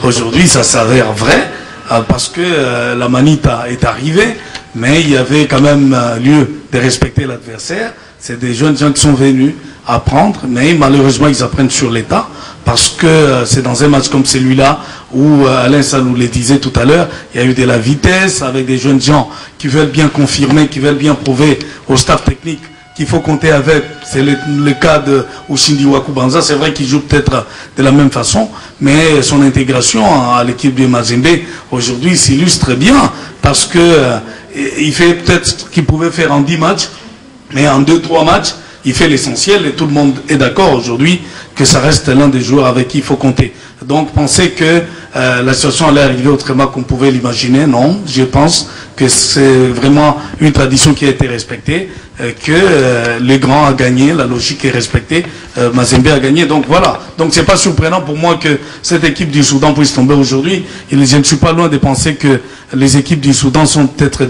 Aujourd'hui, ça s'avère vrai, parce que la manita est arrivée, mais il y avait quand même lieu de respecter l'adversaire. C'est des jeunes gens qui sont venus apprendre, mais malheureusement, ils apprennent sur l'état, parce que c'est dans un match comme celui-là, où Alain, ça nous le disait tout à l'heure, il y a eu de la vitesse, avec des jeunes gens qui veulent bien confirmer, qui veulent bien prouver au staff technique qu'il faut compter avec. C'est le cas de Ushindi Wakubanza. C'est vrai qu'il joue peut-être de la même façon, mais son intégration à l'équipe de Mazembe aujourd'hui s'illustre bien, parce que il fait peut-être ce qu'il pouvait faire en 10 matchs, mais en 2-3 matchs, il fait l'essentiel, et tout le monde est d'accord aujourd'hui que ça reste l'un des joueurs avec qui il faut compter. Donc penser que la situation allait arriver autrement qu'on pouvait l'imaginer, non. Je pense que c'est vraiment une tradition qui a été respectée, que les grands a gagné, la logique est respectée, Mazembe a gagné, donc voilà. Donc c'est pas surprenant pour moi que cette équipe du Soudan puisse tomber aujourd'hui. Je ne suis pas loin de penser que les équipes du Soudan sont peut-être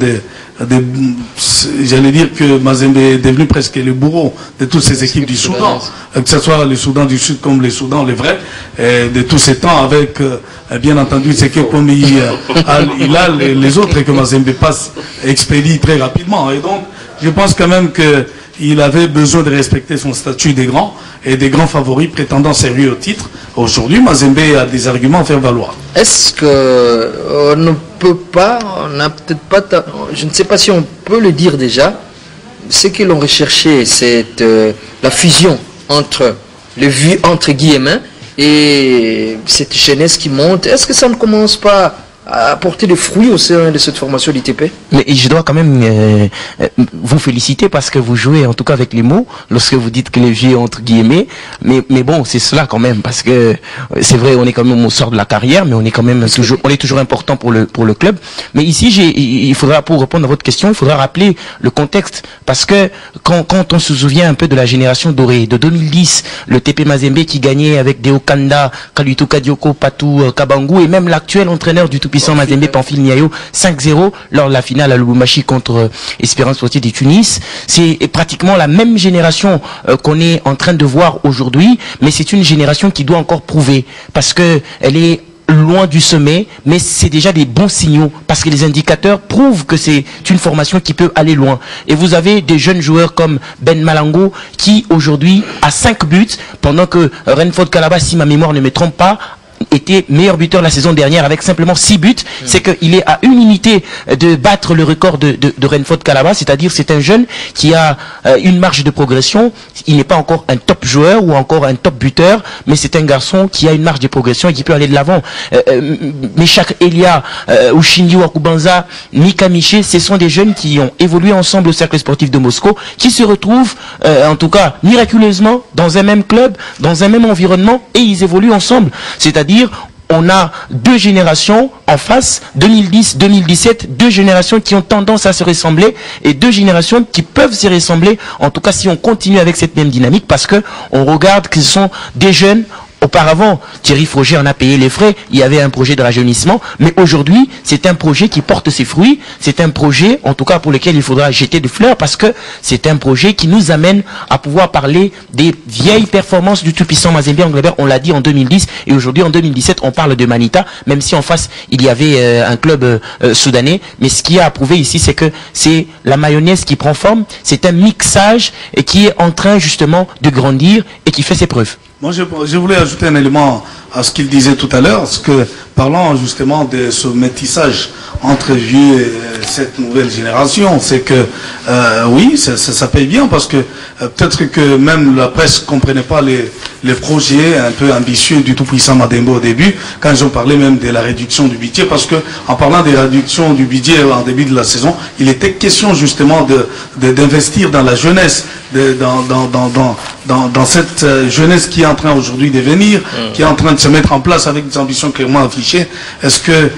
j'allais dire que Mazembe est devenu presque le bourreau de toutes ces équipes du Soudan, que ce soit les Soudans du Sud comme les Soudans, les vrais, de tous ces temps, avec bien entendu c'est que comme il a les autres, et que Mazembe passe, expédie très rapidement. Et donc je pense quand même qu'il avait besoin de respecter son statut des grands, et des grands favoris prétendant servir au titre. Aujourd'hui, Mazembe a des arguments à faire valoir. Est-ce qu'on ne peut pas, on n'a peut-être pas, je ne sais pas si on peut le dire déjà, ce qu'ils l'ont recherché, c'est la fusion entre le vieux, entre guillemets, et cette jeunesse qui monte. Est-ce que ça ne commence pas à apporter des fruits au sein de cette formation d'ITP? Mais je dois quand même vous féliciter, parce que vous jouez en tout cas avec les mots lorsque vous dites que les vieux entre guillemets, mais bon, c'est cela quand même, parce que c'est vrai, on est quand même au sort de la carrière, mais on est quand même toujours important pour le club. Mais ici, il faudra, pour répondre à votre question, il faudra rappeler le contexte, parce que quand on se souvient un peu de la génération dorée de 2010, le TP Mazembe qui gagnait avec Deo Kanda, Kalutu Kadioko, Patou Kabangu, et même l'actuel entraîneur du tout-puissant Mazembe, Pamphile Niayo, 5-0 lors de la finale à Lubumbashi contre Espérance Sportive de Tunis. C'est pratiquement la même génération qu'on est en train de voir aujourd'hui, mais c'est une génération qui doit encore prouver, parce que elle est loin du sommet, mais c'est déjà des bons signaux, parce que les indicateurs prouvent que c'est une formation qui peut aller loin. Et vous avez des jeunes joueurs comme Ben Malango qui aujourd'hui a 5 buts, pendant que Renford Kalaba, si ma mémoire ne me trompe pas, était meilleur buteur la saison dernière avec simplement 6 buts. C'est qu'il est à une unité de battre le record de Renford Kalaba, c'est-à-dire c'est un jeune qui a une marge de progression. Il n'est pas encore un top joueur ou encore un top buteur, mais c'est un garçon qui a une marge de progression et qui peut aller de l'avant. Meshak Elia, Ushindi Wakubanza, Mika Miché, ce sont des jeunes qui ont évolué ensemble au cercle sportif de Moscou, qui se retrouvent en tout cas miraculeusement dans un même club, dans un même environnement, et ils évoluent ensemble. C'est-à-dire on a deux générations en face, 2010-2017, deux générations qui ont tendance à se ressembler, et deux générations qui peuvent se ressembler, en tout cas si on continue avec cette même dynamique, parce que on regarde que ce sont des jeunes. Auparavant, Thierry Froger en a payé les frais, il y avait un projet de rajeunissement, mais aujourd'hui, c'est un projet qui porte ses fruits, c'est un projet, en tout cas pour lequel il faudra jeter des fleurs, parce que c'est un projet qui nous amène à pouvoir parler des vieilles performances du tout-puissant Mazembe Anglebert. On l'a dit en 2010, et aujourd'hui en 2017, on parle de Manita, même si en face, il y avait un club soudanais, mais ce qui a à prouver ici, c'est que c'est la mayonnaise qui prend forme, c'est un mixage et qui est en train justement de grandir et qui fait ses preuves. Moi, je voulais ajouter un élément à ce qu'il disait tout à l'heure, parce que parlant justement de ce métissage entre vieux et cette nouvelle génération, c'est que oui, ça paye bien, parce que peut-être que même la presse ne comprenait pas les projets un peu ambitieux du tout-puissant Mazembe au début, quand j'en parlais même de la réduction du budget, parce que en parlant des réductions du budget en début de la saison, il était question justement d'investir dans la jeunesse, dans cette jeunesse qui est en train aujourd'hui de venir, qui est en train de se mettre en place avec des ambitions clairement affichées. Est-ce que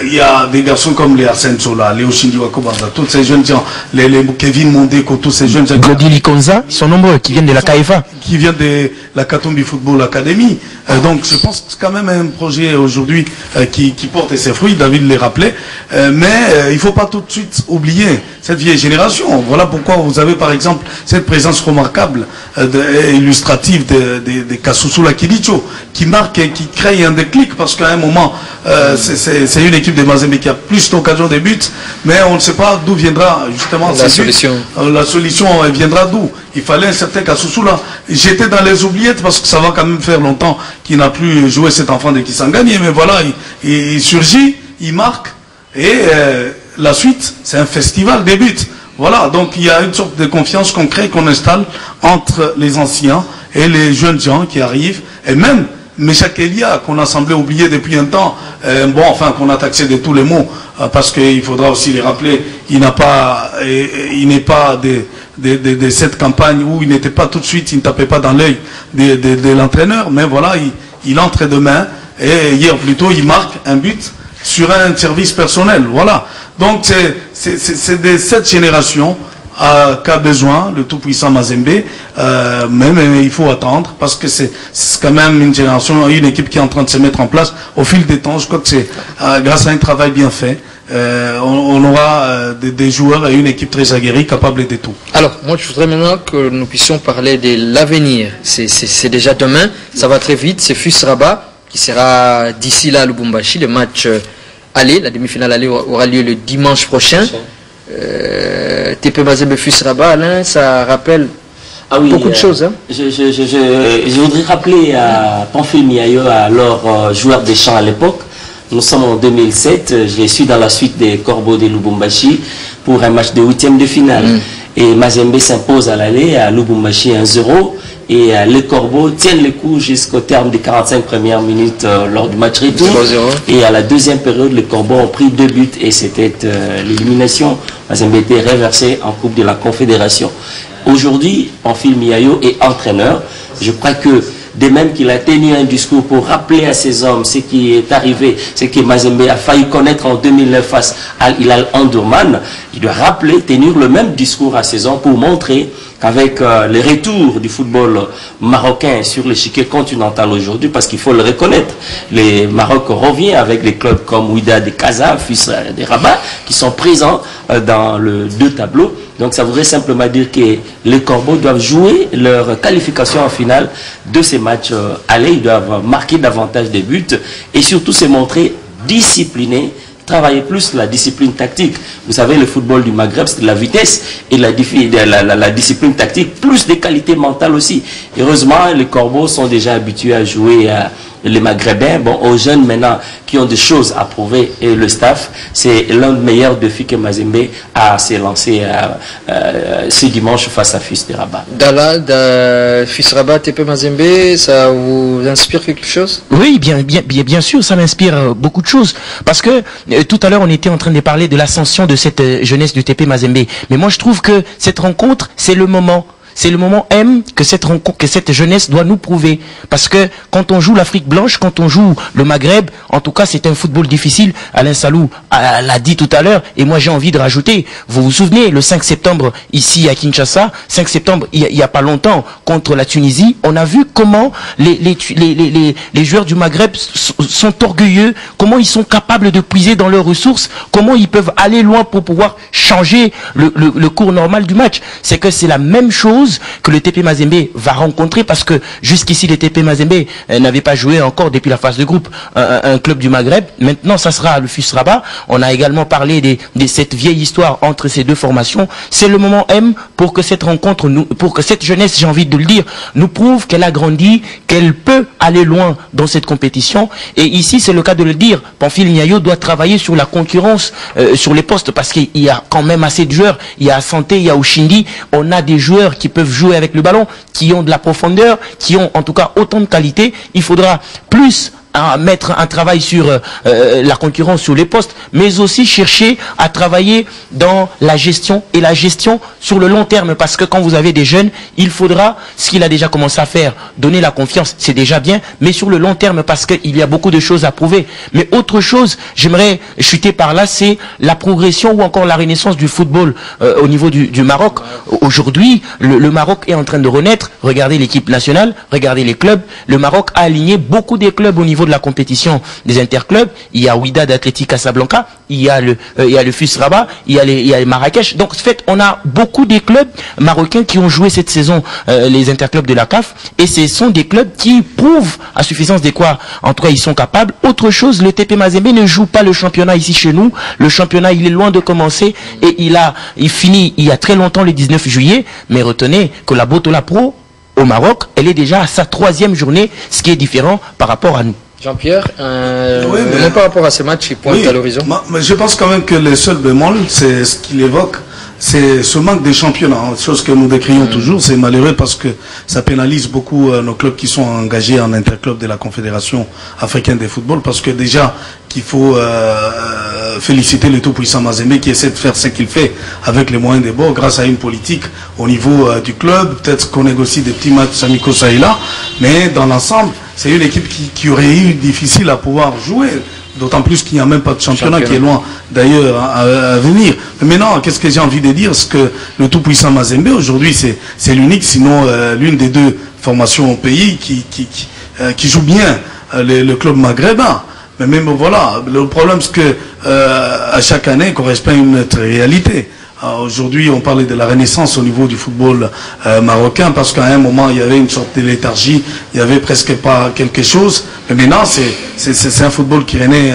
il y a des garçons comme les Arsène Sola, les Ushindi Wakubanza, tous ces jeunes gens, les Kevin Mondeko, tous ces jeunes gens, Glody Likonza, ils sont nombreux, qui viennent de la KFA, qui viennent de la Katombi Football Academy. Donc je pense que c'est quand même un projet aujourd'hui qui porte ses fruits, David les rappelait, mais il ne faut pas tout de suite oublier cette vieille génération. Voilà pourquoi vous avez par exemple cette présence remarquable, illustrative des Kasussula Kilicho, qui marque et qui crée un déclic, parce qu'à un moment, c'est une équipe de Mazembe qui a plus d'occasions de buts, mais on ne sait pas d'où viendra justement la solution. La solution viendra d'où? Il fallait un certain Kasussula. J'étais dans les oubliettes parce que ça va quand même faire longtemps qu'il n'a plus joué cet enfant de Kisangani, mais voilà, il surgit, il marque, et la suite, c'est un festival des buts. Voilà, donc il y a une sorte de confiance qu'on crée, qu'on installe entre les anciens et les jeunes gens qui arrivent, et même Meshak Elia, qu'on a semblé oublier depuis un temps, bon, enfin, qu'on a taxé de tous les mots, parce qu'il faudra aussi les rappeler, il n'est pas de cette campagne où il n'était pas tout de suite, il ne tapait pas dans l'œil de l'entraîneur, mais voilà, il entre demain, et hier plutôt, il marque un but sur un service personnel, voilà. Donc c'est de cette génération qu'a besoin le tout-puissant Mazembe, même il faut attendre, parce que c'est quand même une génération, une équipe qui est en train de se mettre en place au fil des temps. Je crois que c'est grâce à un travail bien fait, on aura des joueurs et une équipe très aguerrie, capable de tout. Alors, moi je voudrais maintenant que nous puissions parler de l'avenir. C'est déjà demain, ça va très vite, c'est FUS Rabat qui sera d'ici là à Lubumbashi. Le match aller, la demi-finale aller aura lieu le dimanche prochain. TP Mazembe FUS Rabat, Alain, ça rappelle beaucoup de choses. Hein. Je voudrais rappeler à Pamphile Miayo, alors joueur des Champs à l'époque. Nous sommes en 2007, je suis dans la suite des Corbeaux de Lubumbashi pour un match de 8e de finale. Et Mazembe s'impose à l'aller à Lubumbashi 1-0. Et les Corbeaux tiennent le coup jusqu'au terme des 45 premières minutes lors du match retour. Et à la deuxième période, les Corbeaux ont pris 2 buts et c'était l'élimination. Mazembe était reversé en Coupe de la Confédération. Aujourd'hui, Pamphile Miayo est entraîneur. Je crois que de même qu'il a tenu un discours pour rappeler à ses hommes ce qui est arrivé, ce que Mazembe a failli connaître en 2009 face à Hilal Omdurman, il doit rappeler, tenir le même discours à ses hommes pour montrer qu'avec le retour du football marocain sur l'échiquier continental aujourd'hui, parce qu'il faut le reconnaître, le Maroc revient avec des clubs comme Wydad de Casa, FUS de Rabat, qui sont présents dans le 2 tableaux. Donc ça voudrait simplement dire que les Corbeaux doivent jouer leur qualification en finale de ces matchs aller. Ils doivent marquer davantage de buts et surtout se montrer disciplinés, travailler plus la discipline tactique. Vous savez, le football du Maghreb, c'est de la vitesse et la discipline tactique, plus des qualités mentales aussi. Heureusement, les Corbeaux sont déjà habitués à jouer les Maghrébins. Bon, aux jeunes maintenant qui ont des choses à prouver, et le staff, c'est l'un des meilleurs défis que Mazembe a s'est lancé ce dimanche face à FUS de Rabat. Dala, FUS Rabat, TP Mazembe, ça vous inspire quelque chose? Oui, bien sûr, ça m'inspire beaucoup de choses. Parce que tout à l'heure, on était en train de parler de l'ascension de cette jeunesse du TP Mazembe. Mais moi, je trouve que cette rencontre, c'est le moment. C'est le moment M que cette jeunesse doit nous prouver. Parce que quand on joue l'Afrique blanche, quand on joue le Maghreb, en tout cas c'est un football difficile. Alain Salou l'a dit tout à l'heure, et moi j'ai envie de rajouter. Vous vous souvenez, le 5 septembre ici à Kinshasa, 5 septembre il y a pas longtemps, contre la Tunisie, on a vu comment les joueurs du Maghreb sont orgueilleux, comment ils sont capables de puiser dans leurs ressources, comment ils peuvent aller loin pour pouvoir changer le cours normal du match. C'est que c'est la même chose que le TP Mazembe va rencontrer, parce que jusqu'ici les TP Mazembe n'avaient pas joué encore depuis la phase de groupe un club du Maghreb. Maintenant ça sera le FUS Rabat. On a également parlé de cette vieille histoire entre ces deux formations. C'est le moment M pour que cette rencontre, pour que cette jeunesse, j'ai envie de le dire, nous prouve qu'elle a grandi, qu'elle peut aller loin dans cette compétition. Et ici c'est le cas de le dire, Pamphile Miayo doit travailler sur la concurrence sur les postes, parce qu'il y a quand même assez de joueurs. Il y a Santé, il y a Oshindi, on a des joueurs qui peuvent jouer avec le ballon, qui ont de la profondeur, qui ont en tout cas autant de qualité. Il faudra plus à mettre un travail sur la concurrence sur les postes, mais aussi chercher à travailler dans la gestion, et la gestion sur le long terme, parce que quand vous avez des jeunes, il faudra, ce qu'il a déjà commencé à faire, donner la confiance, c'est déjà bien, mais sur le long terme, parce qu'il y a beaucoup de choses à prouver. Mais autre chose, j'aimerais chuter par là, c'est la progression ou encore la renaissance du football au niveau du Maroc. Aujourd'hui, le Maroc est en train de renaître. Regardez l'équipe nationale, regardez les clubs. Le Maroc a aligné beaucoup des clubs au niveau niveau de la compétition des interclubs, il y a Wydad Athletic Casablanca, il y a le FUS Rabat, il y a Marrakech. Donc, en fait, on a beaucoup des clubs marocains qui ont joué cette saison les interclubs de la CAF, et ce sont des clubs qui prouvent à suffisance de quoi, en tout cas, ils sont capables. Autre chose, le TP Mazembe ne joue pas le championnat ici chez nous. Le championnat, il est loin de commencer, et il finit il y a très longtemps, le 19 juillet. Mais retenez que la Botola Pro au Maroc, elle est déjà à sa 3e journée, ce qui est différent par rapport à nous. Jean-Pierre, même par rapport à ce match qui pointe à l'horizon. Mais je pense quand même que le seul bémol, c'est ce qu'il évoque, c'est ce manque de championnat, chose que nous décrions toujours. C'est malheureux parce que ça pénalise beaucoup nos clubs qui sont engagés en interclub de la Confédération africaine de football, parce que déjà qu'il faut féliciter le tout-puissant Mazembe qui essaie de faire ce qu'il fait avec les moyens des bords grâce à une politique au niveau du club. Peut-être qu'on négocie des petits matchs amicaux ça et là, mais dans l'ensemble, c'est une équipe qui aurait eu difficile à pouvoir jouer. D'autant plus qu'il n'y a même pas de championnat qui est loin d'ailleurs à venir. Mais maintenant, qu'est-ce que j'ai envie de dire? C'est que le tout-puissant Mazembe, aujourd'hui, c'est l'unique, sinon l'une des 2 formations au pays qui joue bien le club maghrébin. Mais même voilà, le problème c'est que à chaque année correspond une autre réalité. Aujourd'hui, on parlait de la renaissance au niveau du football marocain, parce qu'à un moment, il y avait une sorte de léthargie, il n'y avait presque pas quelque chose. Mais maintenant, c'est un football qui renaît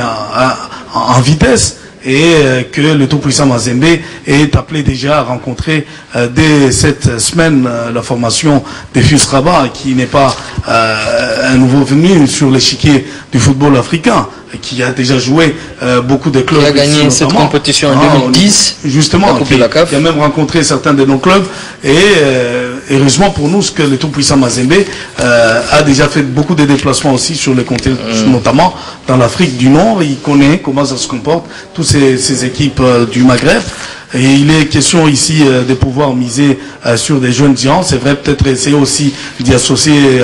en vitesse, et que le tout-puissant Mazembe est appelé déjà à rencontrer dès cette semaine la formation des FUS Rabat, qui n'est pas un nouveau venu sur l'échiquier du football africain, qui a déjà joué beaucoup de clubs. Il a gagné cette compétition en 2010. Justement, qui a même rencontré certains de nos clubs. Et heureusement pour nous, ce que le tout-puissant Mazembe a déjà fait beaucoup de déplacements aussi sur le continent, notamment dans l'Afrique du Nord. Il connaît comment ça se comporte, toutes ces équipes du Maghreb. Et il est question ici de pouvoir miser sur des jeunes géants. C'est vrai, peut-être essayer aussi d'y associer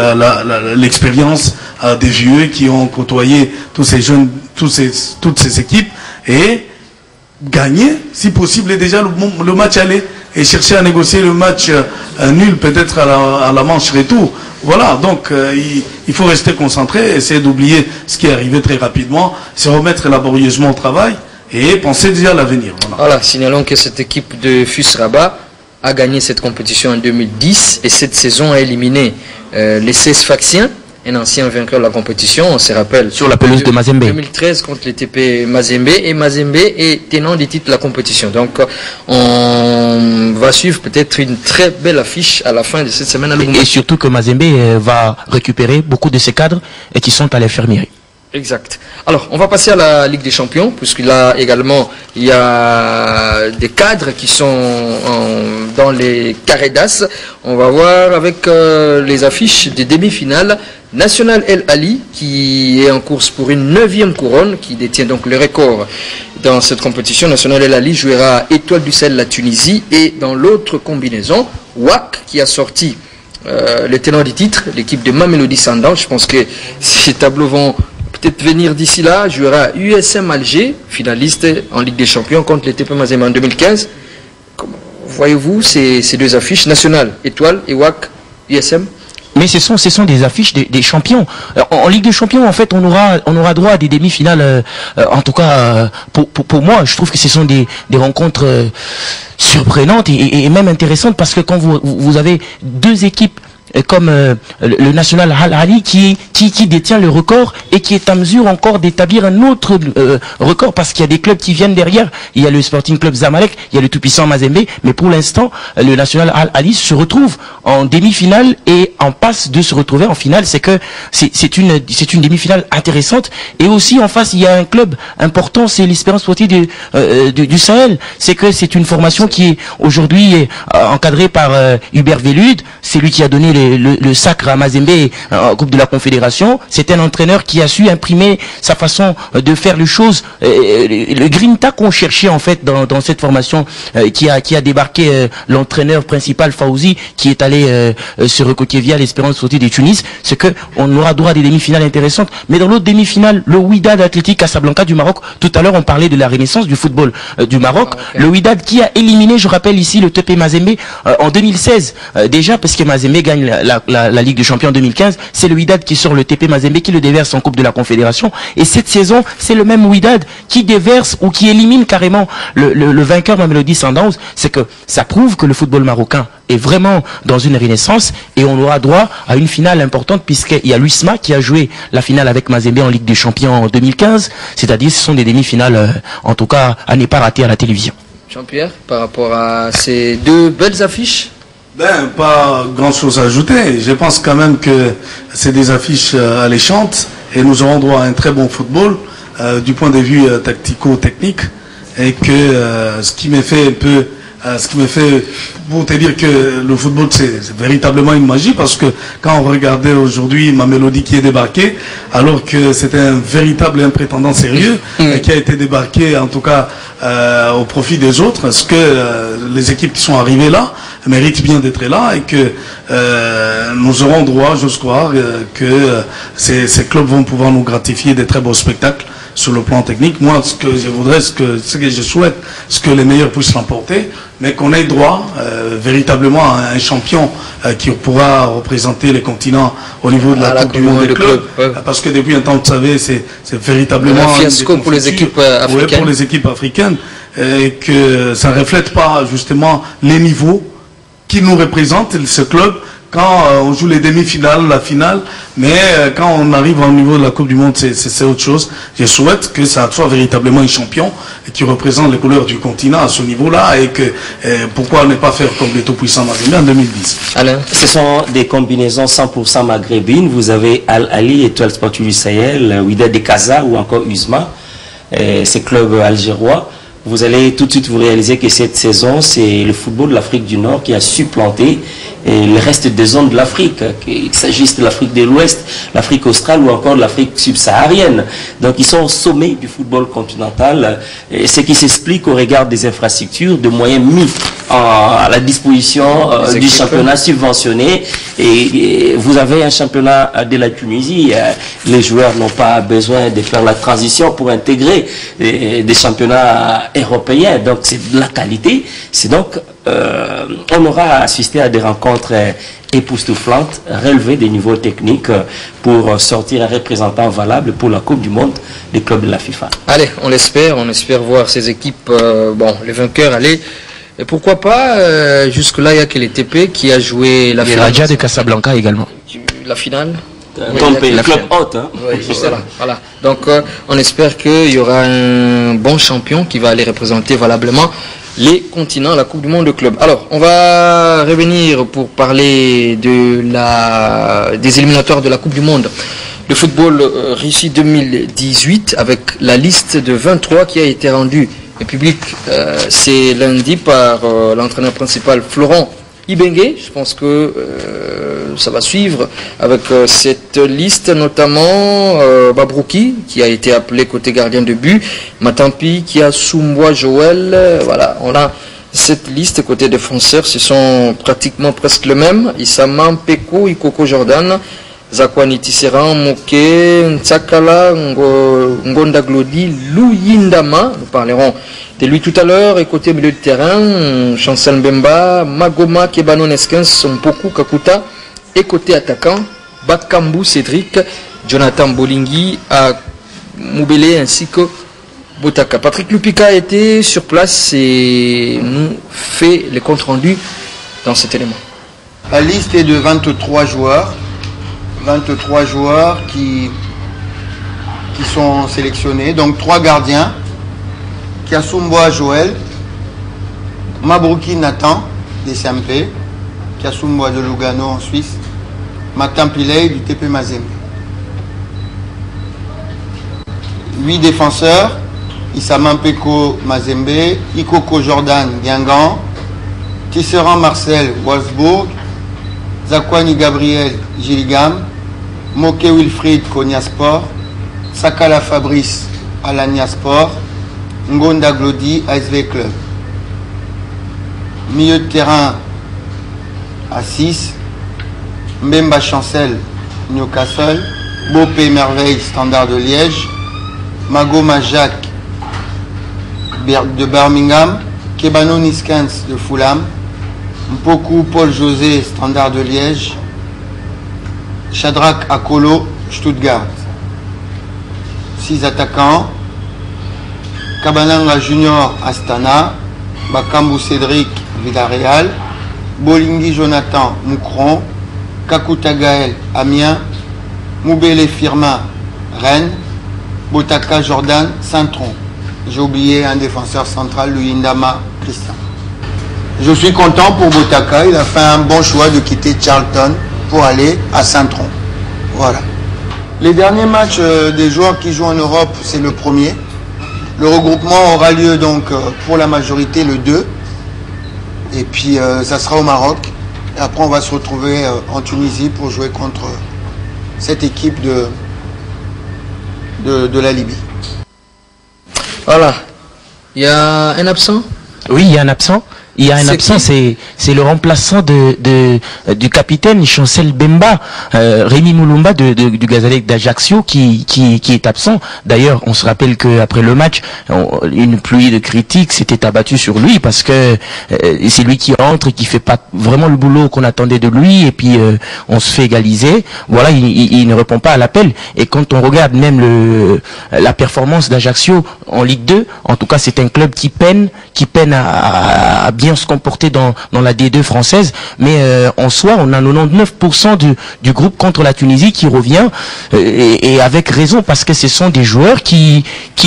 l'expérience des vieux qui ont côtoyé tous ces jeunes, toutes ces équipes, et gagner, si possible, et déjà le match aller, et chercher à négocier le match nul, peut-être à la manche retour. Voilà, donc il faut rester concentré, essayer d'oublier ce qui est arrivé très rapidement, se remettre laborieusement au travail, et penser déjà à l'avenir. Voilà, signalons que cette équipe de FUS Rabat a gagné cette compétition en 2010, et cette saison a éliminé les 16 Sfaxiens, un ancien vainqueur de la compétition, on se rappelle. Sur la pelouse de Mazembe. 2013 contre le TP Mazembe, et Mazembe est tenant des titres de la compétition. Donc on va suivre peut-être une très belle affiche à la fin de cette semaine à Lubumbashi. Et surtout que Mazembe va récupérer beaucoup de ses cadres et qui sont à l'infirmerie. Exact. Alors, on va passer à la Ligue des Champions, puisque là également, il y a des cadres qui sont dans les carrés d'as. On va voir avec les affiches des demi-finales. National El Ali, qui est en course pour une 9e couronne, qui détient donc le record dans cette compétition. National El Ali jouera Étoile du Sahel, la Tunisie, et dans l'autre combinaison, WAC, qui a sorti le tenant du titre, l'équipe de Mamelodi Sundowns. Je pense que ces tableaux vont peut-être venir d'ici là. Jouera USM Alger, finaliste en Ligue des Champions, contre le TP Mazembe en 2015. Comment voyez-vous ces 2 affiches, National, Étoile, et WAC, USM? Mais ce sont des affiches des champions. En Ligue des Champions, en fait, on aura droit à des demi-finales. En tout cas, pour moi, je trouve que ce sont des rencontres surprenantes et même intéressantes, parce que quand vous avez 2 équipes comme le National Al Ahly qui détient le record et qui est à mesure encore d'établir un autre record, parce qu'il y a des clubs qui viennent derrière. Il y a le Sporting Club Zamalek, il y a le tout-puissant Mazembe, mais pour l'instant le National Al Ahly se retrouve en demi-finale et en passe de se retrouver en finale. C'est que c'est une demi-finale intéressante. Et aussi en face il y a un club important, c'est l'Espérance sportive du Sahel. C'est que c'est une formation qui est aujourd'hui encadrée par Hubert Velud. C'est lui qui a donné le sacre à Mazembe en Coupe de la Confédération. C'est un entraîneur qui a su imprimer sa façon de faire les choses. Le grinta qu'on cherchait en fait dans cette formation, qui a débarqué l'entraîneur principal Fawzi, qui est allé se recoquer via l'Espérance sportive de Tunis. C'est que on aura droit à des demi-finales intéressantes. Mais dans l'autre demi-finale, le Wydad Athletic Casablanca du Maroc. Tout à l'heure on parlait de la renaissance du football du Maroc. Le Wydad qui a éliminé, je rappelle ici, le TP Mazembe en 2016. Déjà parce que Mazembe gagne la Ligue des Champions 2015, c'est le Wydad qui sort le TP Mazembe, qui le déverse en Coupe de la Confédération. Et cette saison, c'est le même Wydad qui déverse ou qui élimine carrément le vainqueur Mamelodi Sundowns. C'est que ça prouve que le football marocain est vraiment dans une renaissance et on aura droit à une finale importante puisqu'il y a l'USMA qui a joué la finale avec Mazembe en Ligue des Champions en 2015. C'est-à-dire ce sont des demi-finales, en tout cas, à ne pas rater à la télévision. Jean-Pierre, par rapport à ces deux belles affiches? Pas grand-chose à ajouter. Je pense quand même que c'est des affiches alléchantes et nous aurons droit à un très bon football du point de vue tactico-technique et que ce qui me fait pour te dire que le football c'est véritablement une magie, parce que quand on regardait aujourd'hui Mamelodi qui est débarqué alors que c'était un véritable prétendant sérieux et qui a été débarqué en tout cas au profit des autres, est-ce que les équipes qui sont arrivées là méritent bien d'être là et que nous aurons droit, j'ose croire, que ces clubs vont pouvoir nous gratifier des très beaux spectacles sur le plan technique. Moi, ce que je voudrais, ce que je souhaite, c'est que les meilleurs puissent l'emporter, mais qu'on ait droit véritablement à un champion qui pourra représenter les continents au niveau de la Coupe du Monde des clubs. Parce que depuis un temps, vous savez, c'est véritablement un fiasco pour les équipes africaines. Oui, pour les équipes africaines, et que ça ne reflète pas justement les niveaux qui nous représentent, ce club, quand on joue les demi-finales, la finale, mais quand on arrive au niveau de la Coupe du Monde, c'est autre chose. Je souhaite que ça soit véritablement un champion qui représente les couleurs du continent à ce niveau-là, et que pourquoi ne pas faire comme les tout-puissants maghrébins en 2010. Alain, ce sont des combinaisons 100% maghrébines. Vous avez Al Ali, Étoile Sportive du Sahel, Wydad de Casa ou encore USMA, ces clubs algérois. Vous allez tout de suite vous réaliser que cette saison, c'est le football de l'Afrique du Nord qui a supplanté le reste des zones de l'Afrique, qu'il s'agisse de l'Afrique de l'Ouest, l'Afrique australe ou encore de l'Afrique subsaharienne. Donc ils sont au sommet du football continental, et ce qui s'explique au regard des infrastructures, de moyens mis à la disposition du championnat subventionné. Et vous avez un championnat de la Tunisie, les joueurs n'ont pas besoin de faire la transition pour intégrer des championnats européens, donc c'est de la qualité. C'est donc on aura assisté à des rencontres époustouflantes, relever des niveaux techniques pour sortir un représentant valable pour la Coupe du Monde des clubs de la FIFA. Allez, on espère voir ces équipes, les vainqueurs aller. Et pourquoi pas, jusque-là, il n'y a que les TP qui a joué la finale. Raja de Casablanca également. La finale. Le club hôte. Hein. Oui, voilà. Donc, on espère qu'il y aura un bon champion qui va aller représenter valablement les continents, la Coupe du Monde de club. Alors, on va revenir pour parler des éliminatoires de la Coupe du Monde de football Russie 2018 avec la liste de 23 qui a été rendue public c'est lundi par l'entraîneur principal Florent Ibenge. Je pense que ça va suivre avec cette liste, notamment Babrouki qui a été appelé côté gardien de but, Matampi, Kiasumwa Joël, voilà, on a cette liste côté défenseur, ce sont pratiquement presque le même. Issama Mpeko, Ikoko Jordan, Zakwani Tisserand, Moke, Ntsakala, Ngonda Glodi, Luyindama, nous parlerons de lui tout à l'heure. Et côté milieu de terrain, Chancel Mbemba, Magoma, Kebano Neskens, Mpoku Kakuta. Et côté attaquant, Bakambu Cédric, Jonathan Bolingi, Moubele ainsi que Botaka. Patrick Lupika était sur place et nous fait les comptes rendus dans cet élément. La liste est de 23 joueurs. 23 joueurs qui sont sélectionnés. Donc 3 gardiens. Kiasumwa Joël, Mabrouki Nathan, des CMP, Kiasumwa de Lugano en Suisse, Matampilei du TP Mazembe. 8 défenseurs, Issama Mpeko Mazembe, Ikoko Jordan Guingamp, Tisserand Marcel Wolfsburg, Zakwani Gabriel Gilligam, Moke Wilfried Konya Sport, Sakala Fabrice Alanya Sport, Ngonda Glodi ASV Club. Milieu de terrain à 6, Mbemba Chancel Newcastle, Bopé Merveille Standard de Liège, Magoma Jacques de Birmingham, Kebano Niskens de Fulham, Mpoku Paul José Standard de Liège, Shadrach Akolo, Stuttgart. 6 attaquants. Kabananga Junior, Astana. Bakambu Cédric, Villarreal. Bolingui Jonathan, Moucron. Kakuta Gaël, Amiens. Moubele Firmin, Rennes. Botaka Jordan, Saint-Tron. J'ai oublié un défenseur central, Luyindama, Christian. Je suis content pour Botaka, il a fait un bon choix de quitter Charlton pour aller à Saint-Tron. Voilà. Les derniers matchs des joueurs qui jouent en Europe, c'est le premier. Le regroupement aura lieu donc pour la majorité le 2. Et puis ça sera au Maroc. Et après on va se retrouver en Tunisie pour jouer contre cette équipe de la Libye. Voilà. Il y a un absent? Oui, il y a un absent. Il y a un absent, c'est le remplaçant du capitaine Chancel Bemba, Rémi Moulumba du Gazalec d'Ajaccio qui est absent. D'ailleurs, on se rappelle qu'après le match, une pluie de critiques s'était abattue sur lui parce que c'est lui qui entre et qui fait pas vraiment le boulot qu'on attendait de lui et puis on se fait égaliser. Voilà, il ne répond pas à l'appel. Et quand on regarde même la performance d'Ajaccio en Ligue 2, en tout cas c'est un club qui peine à bien se comporter dans la D2 française, mais en soi on a 99% du groupe contre la Tunisie qui revient et avec raison parce que ce sont des joueurs qui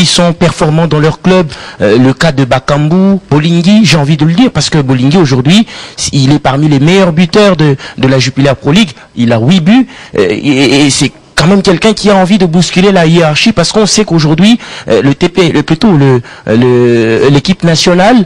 sont performants dans leur club. Le cas de Bakambu, Bolingui, j'ai envie de le dire parce que Bolingui aujourd'hui il est parmi les meilleurs buteurs de la Jupiler Pro League, il a 8 buts et c'est quand même quelqu'un qui a envie de bousculer la hiérarchie parce qu'on sait qu'aujourd'hui l'équipe nationale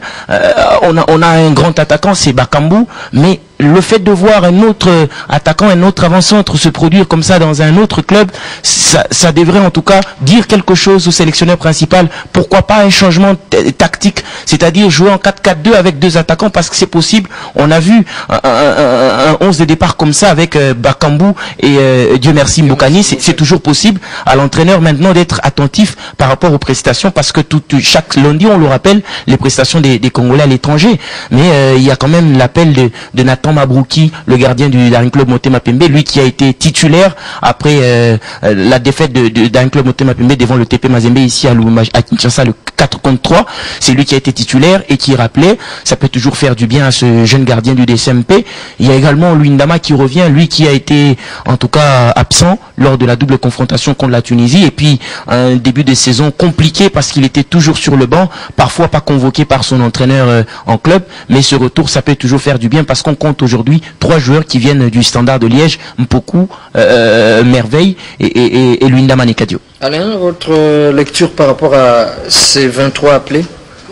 on a un grand attaquant, c'est Bakambu, mais le fait de voir un autre attaquant, un autre avant-centre se produire comme ça dans un autre club, ça devrait en tout cas dire quelque chose au sélectionneur principal. Pourquoi pas un changement tactique, c'est-à-dire jouer en 4-4-2 avec 2 attaquants parce que c'est possible. On a vu un 11 de départ comme ça avec Bakambu et Dieu merci Mbokani, c'est toujours possible à l'entraîneur maintenant d'être attentif par rapport aux prestations parce que chaque lundi, on le rappelle, les prestations des Congolais à l'étranger. Mais il y a quand même l'appel de Nathan Mabrouki, le gardien du Daring Club Motema Pembe, lui qui a été titulaire après la défaite de Daring Club Motema Pembe devant le TP Mazembe ici à Kinshasa le 4-3. C'est lui qui a été titulaire et qui rappelait, ça peut toujours faire du bien à ce jeune gardien du DCMP. Il y a également Luyindama qui revient, lui qui a été en tout cas absent lors de la double confrontation contre la Tunisie et puis un début de saison compliqué parce qu'il était toujours sur le banc, parfois pas convoqué par son entraîneur en club, mais ce retour ça peut toujours faire du bien parce qu'on compte aujourd'hui 3 joueurs qui viennent du Standard de Liège, Mpoku, Merveille et Luyindama Nekadio. Alain, votre lecture par rapport à ces 23 appelés?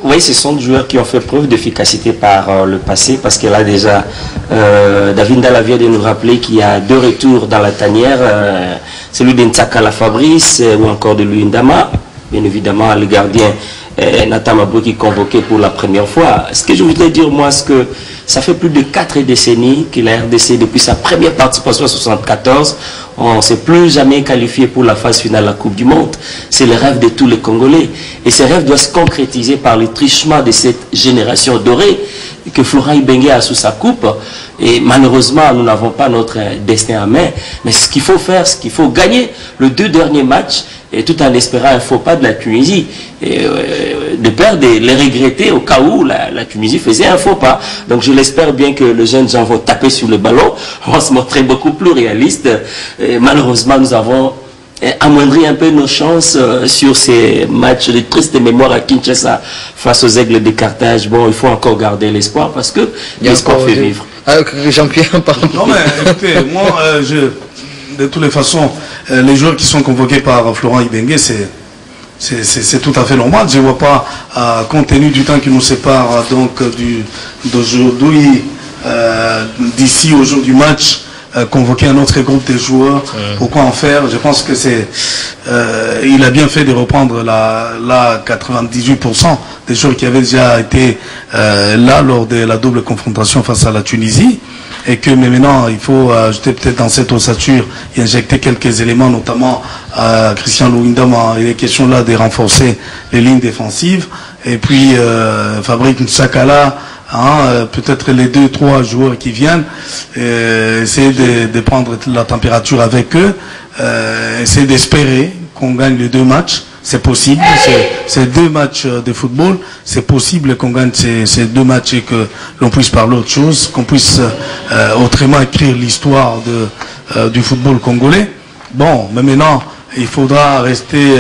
Oui, ce sont des joueurs qui ont fait preuve d'efficacité par le passé, parce que là déjà, David Ndala vient de nous rappeler qu'il y a 2 retours dans la tanière, celui d'Ntsakala Fabrice ou encore de Luyindama, bien évidemment le gardien Nathan Mabrouki convoqué pour la première fois. Ce que je voudrais dire moi, c'est que ça fait plus de 4 décennies que la RDC, depuis sa première participation en 1974, on ne s'est plus jamais qualifié pour la phase finale de la Coupe du Monde. C'est le rêve de tous les Congolais. Et ce rêve doit se concrétiser par le trichement de cette génération dorée que Florent Ibenge a sous sa coupe. Et malheureusement, nous n'avons pas notre destin à main. Mais ce qu'il faut faire, c'est qu'il faut gagner les 2 derniers matchs, et tout en espérant un faux pas de la Tunisie. Et, de peur de les regretter au cas où la Tunisie faisait un faux pas. Donc je l'espère bien que les jeunes gens vont taper sur le ballon, vont se montrer beaucoup plus réalistes. Et malheureusement, nous avons amoindri un peu nos chances sur ces matchs de triste mémoire à Kinshasa face aux Aigles de Carthage. Bon, il faut encore garder l'espoir parce que l'espoir fait vivre. Jean-Pierre, pardon. Non mais écoutez, moi, de toutes les façons, les joueurs qui sont convoqués par Florent Ibenge, c'est tout à fait normal. Je ne vois pas, compte tenu du temps qui nous sépare donc d'aujourd'hui, d'ici au jour du match, convoquer un autre groupe de joueurs. Pourquoi en faire? Je pense que il a bien fait de reprendre 98% des joueurs qui avaient déjà été là lors de la double confrontation face à la Tunisie. Et que maintenant, il faut ajouter peut-être dans cette ossature et injecter quelques éléments, notamment à Christian Luyindama. Il est question là de renforcer les lignes défensives. Et puis, Fabrice Ntsakala peut-être les 2-3 joueurs qui viennent, essayer de prendre la température avec eux, essayer d'espérer qu'on gagne les 2 matchs. C'est possible, c'est 2 matchs de football, c'est possible qu'on gagne ces 2 matchs et que l'on puisse parler autre chose, qu'on puisse autrement écrire l'histoire du football congolais. Bon, mais maintenant, il faudra rester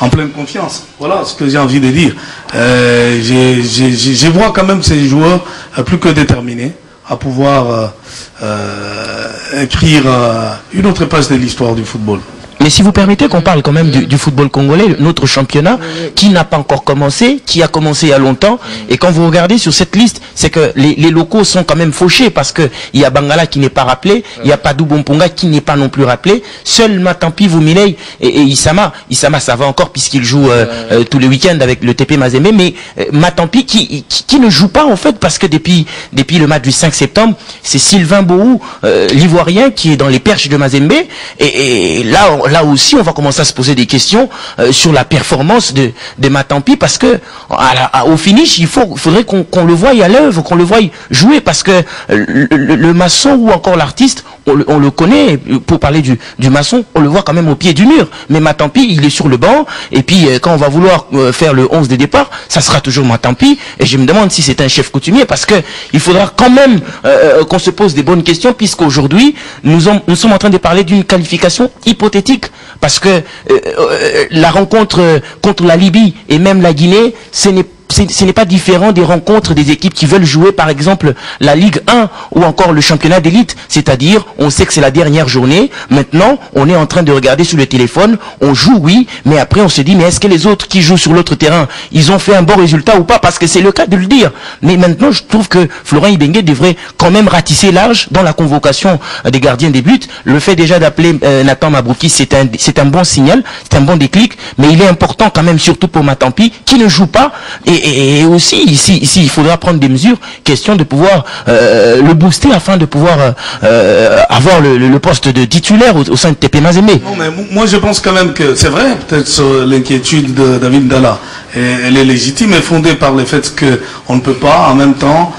en pleine confiance. Voilà ce que j'ai envie de dire. Je vois quand même ces joueurs plus que déterminés à pouvoir écrire une autre page de l'histoire du football. Mais si vous permettez qu'on parle quand même du football congolais, notre championnat, qui n'a pas encore commencé, qui a commencé il y a longtemps, et quand vous regardez sur cette liste, c'est que les locaux sont quand même fauchés, parce que il y a Bangala qui n'est pas rappelé, il y a Padou Bomponga qui n'est pas non plus rappelé, seul Matampi, Vumilei et Isama ça va encore puisqu'il joue tous les week-ends avec le TP Mazembe, mais Matampi qui ne joue pas en fait, parce que depuis le match du 5 septembre, c'est Sylvain Bohou, l'Ivoirien, qui est dans les perches de Mazembe, et là aussi on va commencer à se poser des questions sur la performance de Matampi, parce que au finish il faudrait qu'on le voie à l'œuvre, qu'on le voie jouer, parce que le maçon ou encore l'artiste, on le connaît, pour parler du maçon, on le voit quand même au pied du mur, mais Matampi il est sur le banc, et puis quand on va vouloir faire le 11 de départ, ça sera toujours Matampi, et je me demande si c'est un chef coutumier, parce que il faudra quand même qu'on se pose des bonnes questions, puisqu'aujourd'hui nous sommes en train de parler d'une qualification hypothétique, parce que la rencontre contre la Libye et même la Guinée, ce n'est pas différent des rencontres des équipes qui veulent jouer par exemple la Ligue 1 ou encore le championnat d'élite, c'est-à-dire on sait que c'est la dernière journée, maintenant on est en train de regarder sur le téléphone, on joue oui, mais après on se dit mais est-ce que les autres qui jouent sur l'autre terrain, ils ont fait un bon résultat ou pas, parce que c'est le cas de le dire, mais maintenant je trouve que Florent Ibenge devrait quand même ratisser large dans la convocation des gardiens des buts. Le fait déjà d'appeler Nathan Mabrouki, c'est un bon signal, c'est un bon déclic, mais il est important quand même, surtout pour Matampi qui ne joue pas, et aussi ici il faudra prendre des mesures, question de pouvoir le booster afin de pouvoir avoir le poste de titulaire au sein de TP Mazembe. Non, mais moi je pense quand même que c'est vrai, peut-être l'inquiétude de David Ndala, elle est légitime et fondée par le fait qu'on ne peut pas en même temps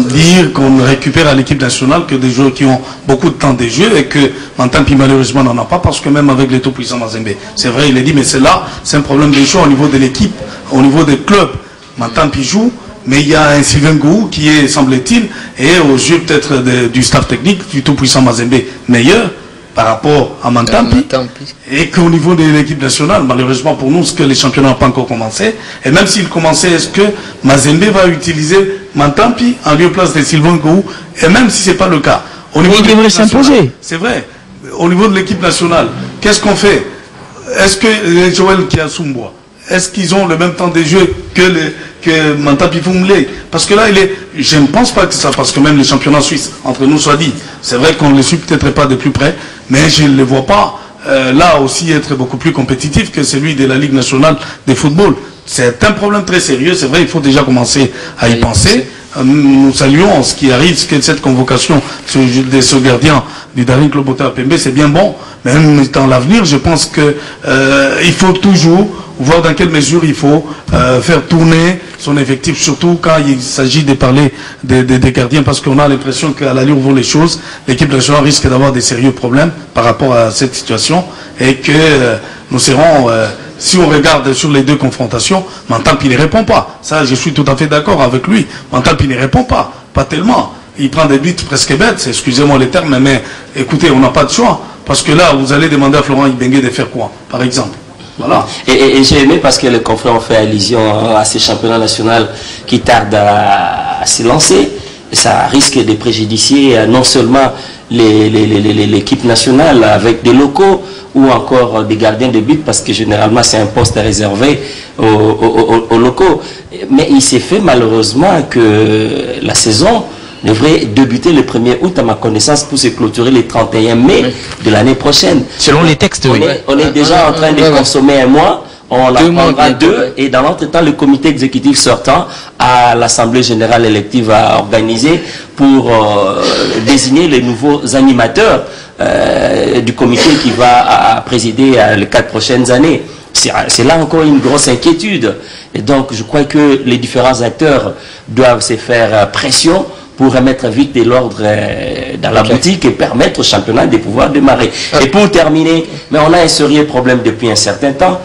dire qu'on récupère à l'équipe nationale que des joueurs qui ont beaucoup de temps de jeu, et que Matampi malheureusement n'en a pas, parce que même avec les tout-puissants Mazembe, c'est vrai, il est dit, mais c'est un problème de choix au niveau de l'équipe, au niveau des clubs. Matampi joue, mais il y a un Sylvain Gou qui est, semble-t-il, et aux yeux peut-être du staff technique du tout-puissant Mazembe meilleur par rapport à Matampi, et qu'au niveau de l'équipe nationale, malheureusement pour nous, ce que les championnats n'ont pas encore commencé, et même s'ils commençaient, est-ce que Mazembe va utiliser Matampi en lieu place de Sylvain Gou, et même si ce n'est pas le cas, au niveau il devrait s'imposer. C'est vrai, au niveau de l'équipe nationale, qu'est-ce qu'on fait? Est-ce que les Joël qui a Sumbois, est-ce qu'ils ont le même temps de jeu que Matampi Vumilei? Parce que là, je ne pense pas que ça, parce que même les championnats suisses, entre nous soit dit, c'est vrai qu'on ne les suit peut-être pas de plus près, mais je ne les vois pas là aussi être beaucoup plus compétitifs que celui de la Ligue nationale de football. C'est un problème très sérieux, c'est vrai, il faut déjà commencer à y penser. Nous saluons ce qui arrive, ce que cette convocation de ce gardien du Daring Club Pembe, c'est bien bon, mais même dans l'avenir, je pense que il faut toujours voir dans quelle mesure il faut faire tourner son effectif, surtout quand il s'agit de parler des gardiens, parce qu'on a l'impression qu'à l'allure où vont les choses, l'équipe nationale risque d'avoir des sérieux problèmes par rapport à cette situation, et que nous serons, si on regarde sur les 2 confrontations, Matampi ne répond pas. Ça, je suis tout à fait d'accord avec lui. Matampi ne répond pas tellement. Il prend des buts presque bêtes, excusez-moi les termes, mais écoutez, on n'a pas de choix, parce que là, vous allez demander à Florent Ibenge de faire quoi, par exemple? Voilà. Et j'ai aimé parce que les confrères ont fait allusion à ces championnats nationaux qui tardent à se lancer. Et ça risque de préjudicier non seulement l'équipe nationale avec des locaux ou encore des gardiens de but, parce que généralement c'est un poste réservé aux locaux. Mais il s'est fait malheureusement que la saison devrait débuter le 1er août à ma connaissance pour se clôturer le 31 mai de l'année prochaine. Selon les textes, oui. On est déjà en train de consommer un mois, on la prendra 2, et dans l'entretemps, le comité exécutif sortant à l'Assemblée générale élective à organiser pour désigner les nouveaux animateurs du comité qui va présider les 4 prochaines années. c'est là encore une grosse inquiétude. Et donc, je crois que les différents acteurs doivent se faire pression pour remettre vite de l'ordre dans la boutique et permettre au championnat de pouvoir démarrer. Et pour terminer, mais on a un sérieux problème depuis un certain temps.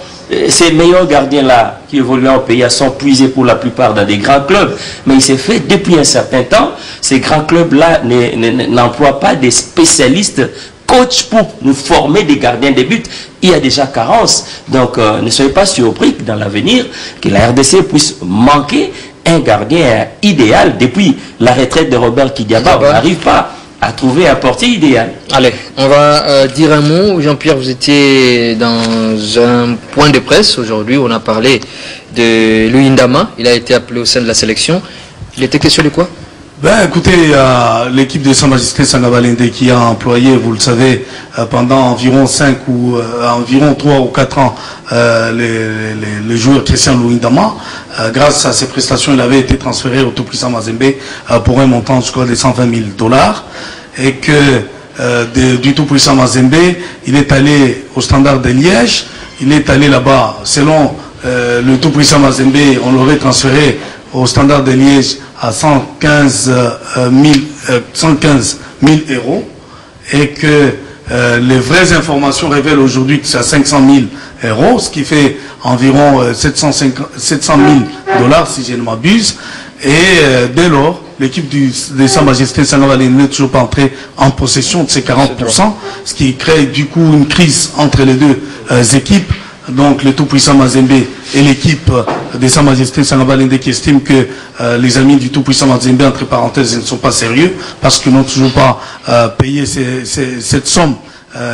Ces meilleurs gardiens-là qui évoluent au pays sont puisés pour la plupart dans des grands clubs. Mais il s'est fait depuis un certain temps, ces grands clubs-là n'emploient pas des spécialistes coach pour nous former des gardiens de but. Il y a déjà carence. Donc ne soyez pas surpris que dans l'avenir, que la RDC puisse manquer un gardien idéal. Depuis la retraite de Robert Kidiaba, on n'arrive pas à trouver un portier idéal. Allez, on va dire un mot. Jean-Pierre, vous étiez dans un point de presse aujourd'hui. On a parlé de Louis Ndama. Il a été appelé au sein de la sélection. Il était question de quoi? Ben, écoutez, l'équipe de Sa Majesté Sangabalende qui a employé, vous le savez, pendant environ 3 ou 4 ans, le joueur Christian Louis Ndama. Grâce à ses prestations, il avait été transféré au tout-puissant Mazembe pour un montant, je crois, de $120 000. Et que du tout-puissant Mazembe, il est allé au Standard de Liège. Il est allé là-bas, selon le tout-puissant Mazembe, on l'aurait transféré au Standard de Liège à 115 000 euros, et que les vraies informations révèlent aujourd'hui que c'est à 500 000 euros, ce qui fait environ 700 000 $, si je ne m'abuse. Et dès lors, l'équipe de Sa Majesté Sangabalende n'est toujours pas entrée en possession de ces 40%, ce qui crée du coup une crise entre les deux équipes. Donc le tout-puissant Mazembe et l'équipe de Sa Majesté Sangabalende qui estiment que les amis du tout-puissant Mazembe, entre parenthèses, ne sont pas sérieux parce qu'ils n'ont toujours pas payé cette somme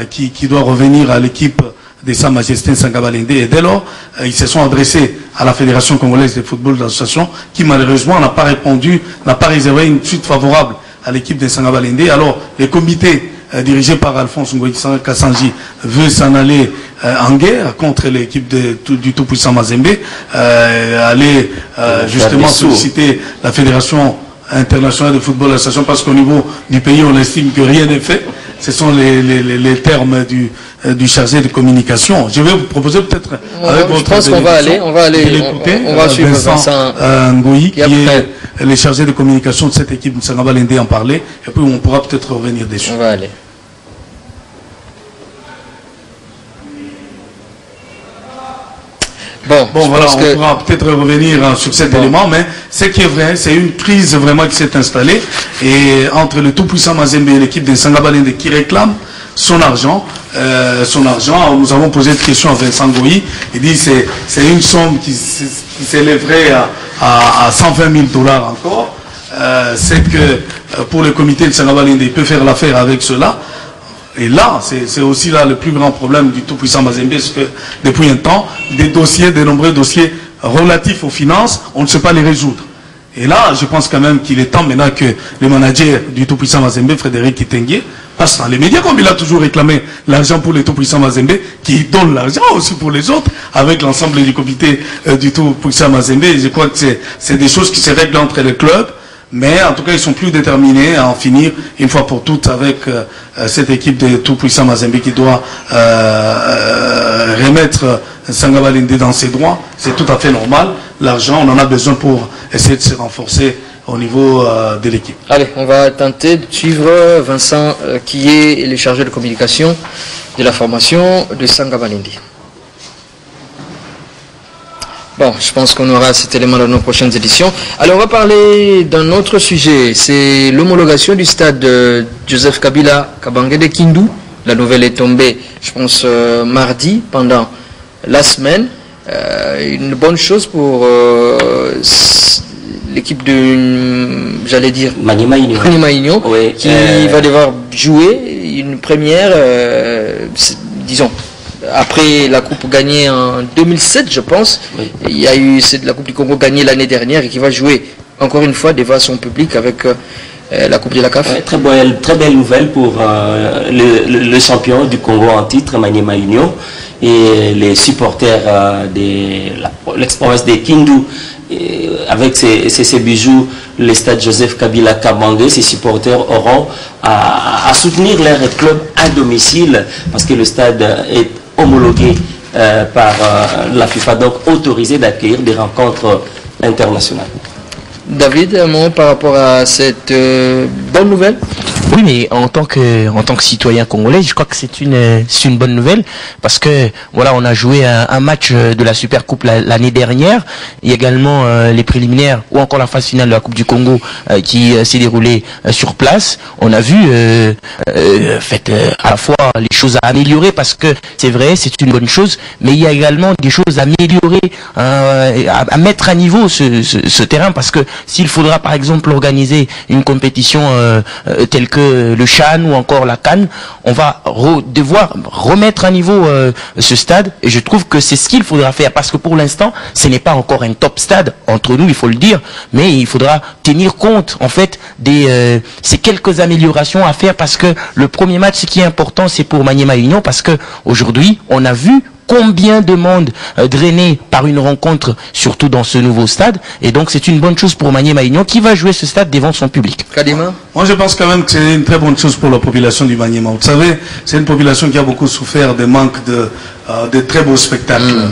qui doit revenir à l'équipe de Sa Majesté Sangabalende. Et dès lors, ils se sont adressés à la Fédération Congolaise de Football d'Association qui malheureusement n'a pas répondu, n'a pas réservé une suite favorable à l'équipe de Sangabalende. Alors les comités dirigé par Alphonse Ngoïsa Kassanji veut s'en aller en guerre contre l'équipe du tout-puissant Mazembe, aller justement solliciter la Fédération internationale de football d'association parce qu'au niveau du pays on estime que rien n'est fait. Ce sont les termes du chargé de communication. Je vais vous proposer peut-être avec votre... Je pense qu'on va aller, on va suivre Vincent Ngoï qui est le chargé de communication de cette équipe de Sangabalende en parler et puis on pourra peut-être revenir dessus. On va aller. Bon voilà, on pourra peut-être revenir sur cet élément, mais ce qui est vrai, c'est une crise vraiment qui s'est installée et entre le tout-puissant Mazembe et l'équipe de Sangabalende qui réclame son argent. Nous avons posé une question à Vincent Ngoï. Il dit c'est une somme qui s'élèverait à 120 000 $ encore. C'est que pour le comité de Sangabalende, il peut faire l'affaire avec cela. Et là, c'est aussi là le plus grand problème du tout-puissant Mazembe, parce que depuis un temps, de nombreux dossiers relatifs aux finances, on ne sait pas les résoudre. Et là, je pense quand même qu'il est temps maintenant que le manager du tout-puissant Mazembe, Frédéric Itengue, passe dans les médias, comme il a toujours réclamé l'argent pour le tout-puissant Mazembe, qui donne l'argent aussi pour les autres, avec l'ensemble du comité du tout-puissant Mazembe. Et je crois que c'est des choses qui se règlent entre les clubs. Mais en tout cas, ils sont plus déterminés à en finir une fois pour toutes avec cette équipe de tout-puissant Mazembe qui doit remettre Sangabalende dans ses droits. C'est tout à fait normal. L'argent, on en a besoin pour essayer de se renforcer au niveau de l'équipe. Allez, on va tenter de suivre Vincent qui est le chargé de communication de la formation de Sangabalende. Bon, je pense qu'on aura cet élément dans nos prochaines éditions. Alors, on va parler d'un autre sujet. C'est l'homologation du stade Joseph Kabila Kabange de Kindu. La nouvelle est tombée, je pense, mardi, pendant la semaine. Une bonne chose pour l'équipe de, j'allais dire, Maniema Union, oui, qui va devoir jouer une première, disons, après la coupe gagnée en 2007, je pense. Oui. Il y a eu la coupe du Congo gagnée l'année dernière et qui va jouer encore une fois devant son public avec la coupe de la CAF. Très belle nouvelle pour le champion du Congo en titre, Maniema Union, et les supporters de l'ex-province de Kindu. Avec ces bijoux, le stade Joseph Kabila Kabange, ses supporters auront à soutenir leur club à domicile parce que le stade est homologué par la FIFA, donc autorisé d'accueillir des rencontres internationales. David, un mot par rapport à cette bonne nouvelle? Oui, mais en tant que citoyen congolais, je crois que c'est une bonne nouvelle parce que voilà, on a joué un match de la Super Coupe l'année dernière. Il y a également les préliminaires ou encore la phase finale de la Coupe du Congo qui s'est déroulée sur place. On a vu à la fois les choses à améliorer parce que c'est vrai, c'est une bonne chose, mais il y a également des choses à améliorer, à mettre à niveau ce terrain parce que s'il faudra par exemple organiser une compétition telle que le CHAN ou encore la CAN, on va devoir remettre à niveau ce stade et je trouve que c'est ce qu'il faudra faire parce que pour l'instant ce n'est pas encore un top stade entre nous, il faut le dire, mais il faudra tenir compte en fait des ces quelques améliorations à faire parce que le premier match, ce qui est important, c'est pour Maniema Union parce que aujourd'hui on a vu combien de monde drainé par une rencontre, surtout dans ce nouveau stade. Et donc, c'est une bonne chose pour Maniema Union qui va jouer ce stade devant son public. Kadima? Moi, je pense quand même que c'est une très bonne chose pour la population du Maniema. Vous savez, c'est une population qui a beaucoup souffert des manques de très beaux spectacles.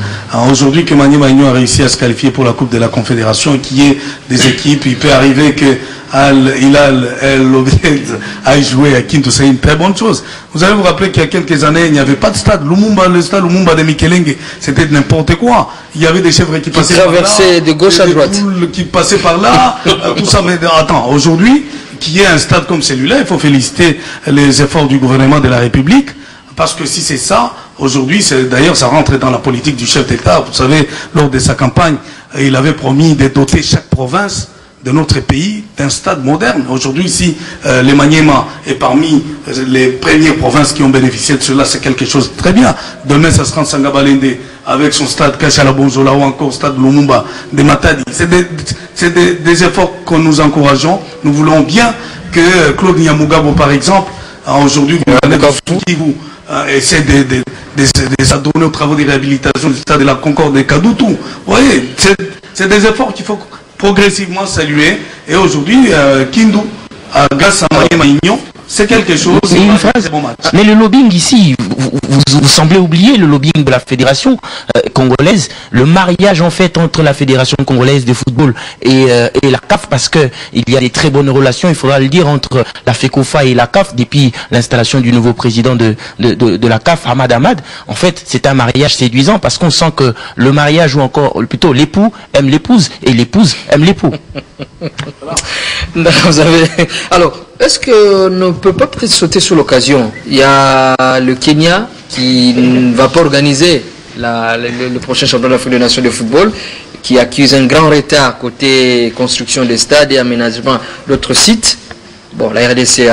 Aujourd'hui, que Maniema Union a réussi à se qualifier pour la Coupe de la Confédération et qu'il y ait des équipes, il peut arriver que Al-Hilal El-Obeid a joué à Kinto, c'est une très bonne chose. Vous allez vous rappeler qu'il y a quelques années, il n'y avait pas de stade. Le stade Lumumba de Mikelenge, c'était n'importe quoi. Il y avait des chèvres qui passaient par là. Qui traversaient de gauche à droite. Qui passaient par là, tout ça. Mais attends, aujourd'hui, qu'il y ait un stade comme celui-là, il faut féliciter les efforts du gouvernement de la République. Parce que si c'est ça, aujourd'hui, d'ailleurs, ça rentre dans la politique du chef d'État. Vous savez, lors de sa campagne, il avait promis de doter chaque province de notre pays d'un stade moderne. Aujourd'hui, ici, le Maniema est parmi les premières provinces qui ont bénéficié de cela. C'est quelque chose de très bien. Demain, ça sera Sangabalende avec son stade Kachalabonzola ou encore stade Lumumba de Matadi. C'est des efforts que nous encourageons. Nous voulons bien que Claude Nyamugabo, par exemple, aujourd'hui, essaie de s'adonner aux travaux de réhabilitation du stade de la Concorde de Kadoutou. Vous voyez, c'est des efforts qu'il faut progressivement saluer. Et aujourd'hui, Kindu, grâce à Maniema Union, c'est quelque chose. Mais le lobbying ici, vous semblez oublier le lobbying de la fédération congolaise, le mariage en fait entre la fédération congolaise de football et la CAF, parce que il y a des très bonnes relations, il faudra le dire, entre la FECOFA et la CAF depuis l'installation du nouveau président de la CAF, Hamad. En fait, c'est un mariage séduisant parce qu'on sent que le mariage, ou encore plutôt l'époux aime l'épouse et l'épouse aime l'époux. Vous avez... Alors, est-ce qu'on ne peut pas peut-être sauter sur l'occasion? Il y a le Kenya qui ne va pas organiser le prochain championnat d'Afrique des Nations de football, qui accuse un grand retard côté construction des stades et aménagement d'autres sites. Bon, la RDC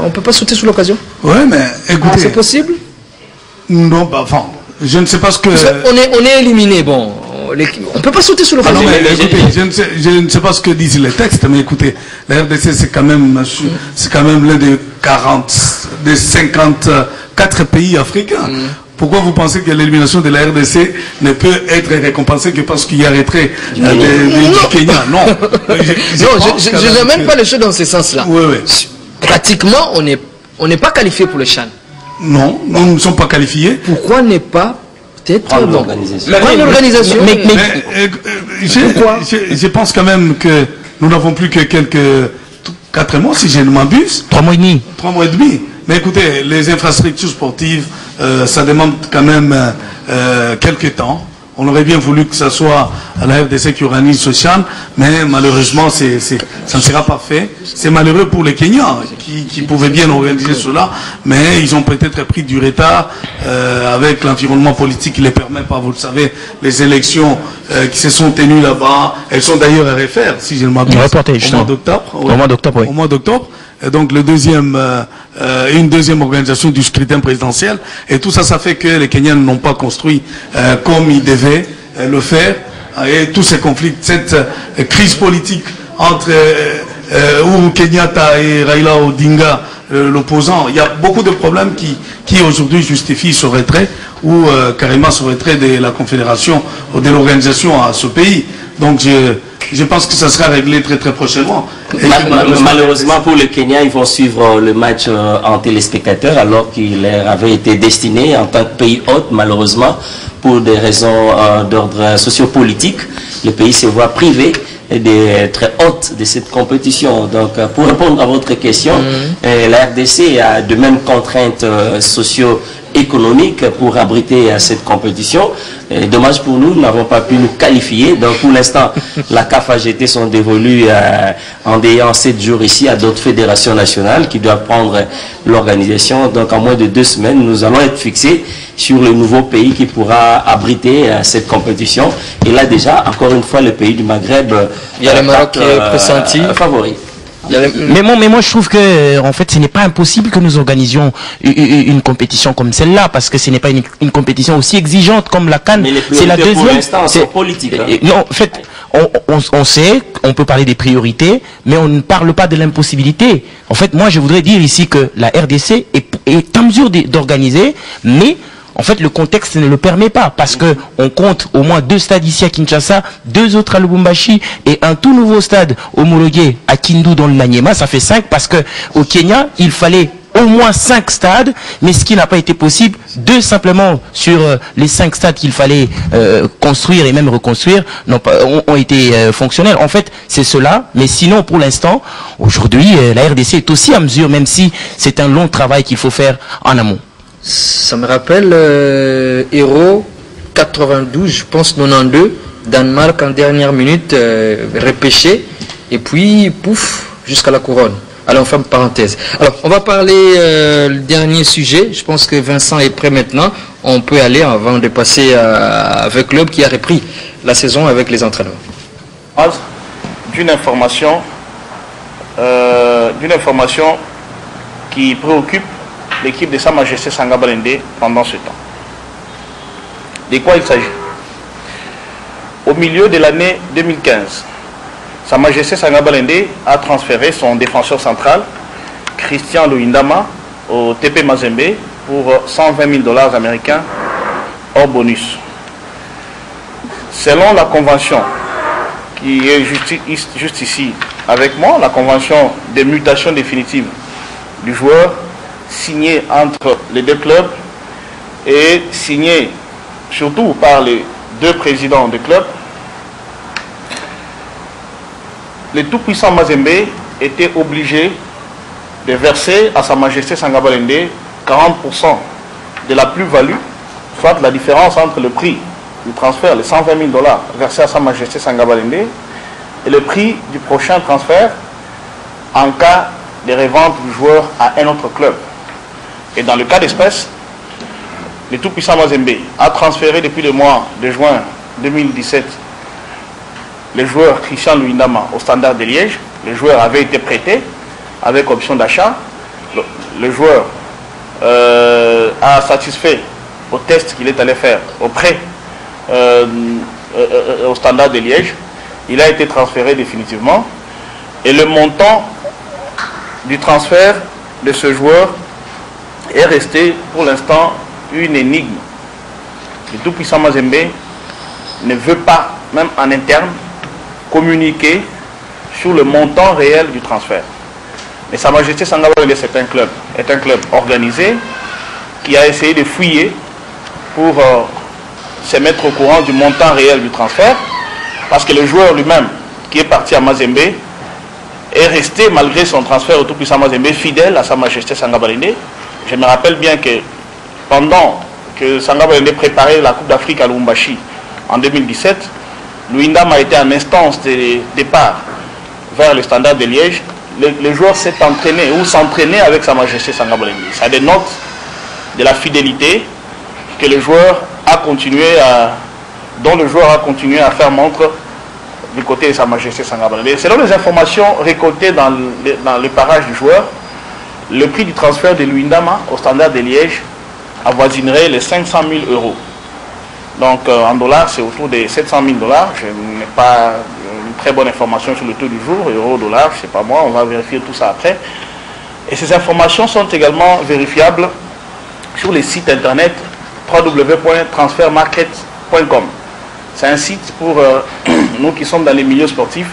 on ne peut pas sauter sur l'occasion? Oui, mais écoutez... c'est possible? Non, bah, enfin, je ne sais pas ce que... On est éliminé, bon... On ne peut pas sauter sur l'occasion. Je ne sais pas ce que disent les textes, mais écoutez, la RDC c'est quand même l'un des 54 pays africains. Pourquoi vous pensez que l'élimination de la RDC ne peut être récompensée que parce qu'il y a retrait du Kenya? Non. Je n'amène pas les choses dans ce sens-là. Oui, oui. Pratiquement, on n'est pas qualifié pour le CHAN. Non, nous ne sommes pas qualifiés. Pourquoi ne pas prendre l'organisation? Je pense quand même que nous n'avons plus que 4 mois, si je ne m'abuse. 3 mois et demi. 3 mois et demi. Mais écoutez, les infrastructures sportives, ça demande quand même quelques temps. On aurait bien voulu que ce soit à la RDC qui organise ce CHAN, mais malheureusement, ça ne sera pas fait. C'est malheureux pour les Kenyans qui pouvaient bien organiser cela, mais ils ont peut-être pris du retard avec l'environnement politique qui ne les permet pas. Vous le savez, les élections qui se sont tenues là-bas, elles sont d'ailleurs à refaire, si je ne m'abuse, au mois d'octobre. Au mois d'octobre, oui. Au mois d'octobre. Et donc une deuxième organisation du scrutin présidentiel. Et tout ça, ça fait que les Kenyans n'ont pas construit comme ils devaient le faire. Et tous ces conflits, cette crise politique entre Uhuru Kenyatta et Raila Odinga, l'opposant, il y a beaucoup de problèmes qui aujourd'hui justifient ce retrait ou carrément ce retrait de la confédération ou de l'organisation à ce pays. Donc Je pense que ça sera réglé très très prochainement. Malheureusement pour le Kenya, ils vont suivre le match en téléspectateur alors qu'il leur avait été destiné en tant que pays hôte, malheureusement, pour des raisons d'ordre sociopolitique. Le pays se voit privé des très hautes de cette compétition. Donc, pour répondre à votre question, la RDC a de mêmes contraintes socio-économiques pour abriter cette compétition. Et dommage pour nous, nous n'avons pas pu nous qualifier. Donc, pour l'instant, la CAF AGT sont dévolus en ayant 7 jours ici à d'autres fédérations nationales qui doivent prendre l'organisation. Donc, en moins de 2 semaines, nous allons être fixés sur le nouveau pays qui pourra abriter cette compétition. Et là, déjà, encore une fois, le pays du Maghreb, il y a le Maroc qui est pressenti favori. Mais moi je trouve que en fait ce n'est pas impossible que nous organisions une compétition comme celle-là, parce que ce n'est pas une compétition aussi exigeante comme la CAN. C'est la deuxième. C'est politique. Non, en fait, on sait, on peut parler des priorités, mais on ne parle pas de l'impossibilité. En fait, moi je voudrais dire ici que la RDC est en mesure d'organiser, mais en fait, le contexte ne le permet pas, parce que on compte au moins 2 stades ici à Kinshasa, 2 autres à Lubumbashi et un tout nouveau stade homologué à Kindu dans le Maniema. Ça fait 5, parce que au Kenya, il fallait au moins 5 stades, mais ce qui n'a pas été possible, 2 simplement sur les 5 stades qu'il fallait construire et même reconstruire ont été fonctionnels. En fait, c'est cela, mais sinon pour l'instant, aujourd'hui, la RDC est aussi à mesure, même si c'est un long travail qu'il faut faire en amont. Ça me rappelle Héros 92, je pense 92, Danemark en dernière minute, repêché, et puis pouf, jusqu'à la couronne. Alors on ferme parenthèse. Alors on va parler le dernier sujet, je pense que Vincent est prêt maintenant, on peut aller avant de passer avec le club qui a repris la saison avec les entraîneurs. D'une information qui préoccupe l'équipe de Sa Majesté Sanga Balende pendant ce temps. De quoi il s'agit? Au milieu de l'année 2015, Sa Majesté Sanga Balende a transféré son défenseur central, Christian Luindama, au TP Mazembe pour 120 000 $ américains hors bonus. Selon la convention qui est juste ici avec moi, la convention de mutation définitive du joueur, signé entre les 2 clubs et signé surtout par les 2 présidents des clubs, le tout-puissant Mazembe était obligé de verser à Sa Majesté Sanga Balende 40% de la plus-value, soit la différence entre le prix du transfert, les 120 000 $ versés à Sa Majesté Sanga Balende, et le prix du prochain transfert en cas de revente du joueur à un autre club. Et dans le cas d'espèce, le tout-puissant Mazembe a transféré depuis le mois de juin 2017 le joueur Christian Luindama au Standard de Liège. Le joueur avait été prêté avec option d'achat. Le joueur a satisfait au test qu'il est allé faire auprès au Standard de Liège. Il a été transféré définitivement. Et le montant du transfert de ce joueur est resté pour l'instant une énigme. Le tout-puissant Mazembe ne veut pas, même en interne, communiquer sur le montant réel du transfert. Mais Sa Majesté Sanga Balende est un club organisé qui a essayé de fouiller pour se mettre au courant du montant réel du transfert, parce que le joueur lui-même qui est parti à Mazembe est resté, malgré son transfert au tout-puissant Mazembe, fidèle à Sa Majesté Sanga Balende. Je me rappelle bien que pendant que Sanga Balende préparait la Coupe d'Afrique à Lubumbashi en 2017, Luindama était en instance de départ vers le Standard de Liège. Le joueur s'est entraîné ou s'entraînait avec Sa Majesté Sanga Balende. Ça dénote de la fidélité que le joueur a continué dont le joueur a continué à faire montre du côté de Sa Majesté Sanga Balende. Selon les informations récoltées dans le parage du joueur, le prix du transfert de Luindama au Standard de Liège avoisinerait les 500 000 €. Donc en dollars, c'est autour de 700 000 $. Je n'ai pas une très bonne information sur le taux du jour, euro, dollar, je ne sais pas moi, on va vérifier tout ça après. Et ces informations sont également vérifiables sur les sites internet www.transfermarket.com. C'est un site pour nous qui sommes dans les milieux sportifs.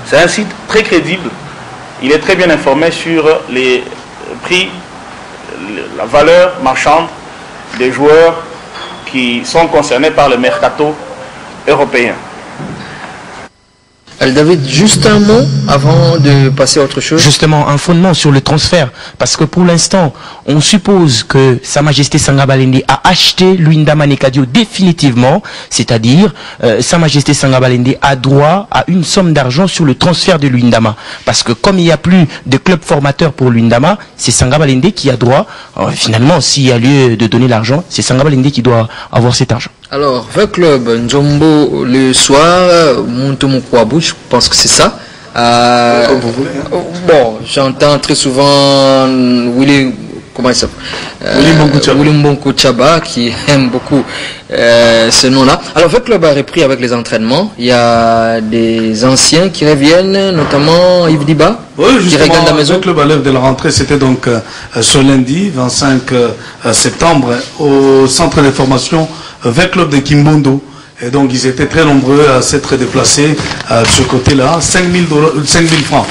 C'est un site très crédible. Il est très bien informé sur les prix, la valeur marchande des joueurs qui sont concernés par le mercato européen. David, juste un mot avant de passer à autre chose. Justement, un fondement sur le transfert. Parce que pour l'instant, on suppose que Sa Majesté Sanga Balende a acheté Luindama Nekadio définitivement. C'est-à-dire, Sa Majesté Sanga Balende a droit à une somme d'argent sur le transfert de Luindama. Parce que comme il n'y a plus de club formateur pour Luindama, c'est Sanga Balende qui a droit. Finalement, s'il y a lieu de donner l'argent, c'est Sanga Balende qui doit avoir cet argent. Alors, le club Njombo le soir, Montomokwabu, je pense que c'est ça. Comme vous voulez, hein. Bon, j'entends très souvent Willy, comment il s'appelle Willy Mbonko Chaba qui aime beaucoup ce nom-là. Alors, le club a repris avec les entraînements. Il y a des anciens qui reviennent, notamment Yves Diba. Oui, justement, qui la maison. le club à l'œuvre de la rentrée, c'était donc ce lundi, 25 septembre, au centre de formation avec club de Kimbondo. Et donc, ils étaient très nombreux à s'être déplacés de ce côté-là. 5 000 francs.